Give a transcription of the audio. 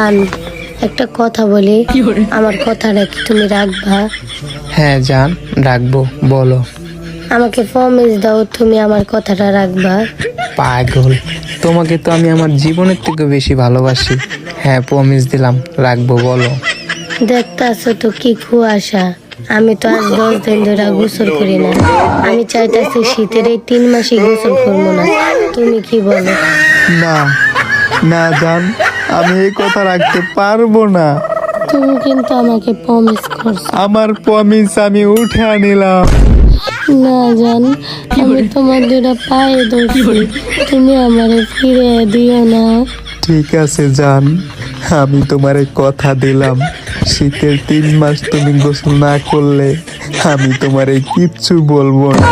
জান, একটা কথা বলি, আমার কথাটা কি তুমি রাখবা? হ্যাঁ জান, রাখবো, বলো। আমাকে প্রমিস দাও তুমি আমার কথাটা রাখবা। পাগল, তোমাকে তো আমি আমার জীবনের থেকে বেশি ভালোবাসি। হ্যাঁ, প্রমিস দিলাম, রাখবো, বলো। দেখতাছো তো কি কুয়াশা, আমি তো আজ 10 দিন ধরে গোসল করি না। আমি চাইতাছি শীতের এই 3 মাসই গোসল করবো না। তুমি কি বলো? না না জান, আমি এই কথা রাখতে পারবো না। তুমি কিন্তু আমাকে প্রমিস করছো। আমার প্রমিস আমি উঠে নিলাম। না জান, আমি তোমার দুটা পায়ে ধরছি, তুমি আমারে ফিরে দিও না। ঠিক আছে জান, আমি তোমারে কথা দিলাম, শীতের 3 মাস তুমি গোসল না করলে আমি তোমারে কিচ্ছু বলবো না।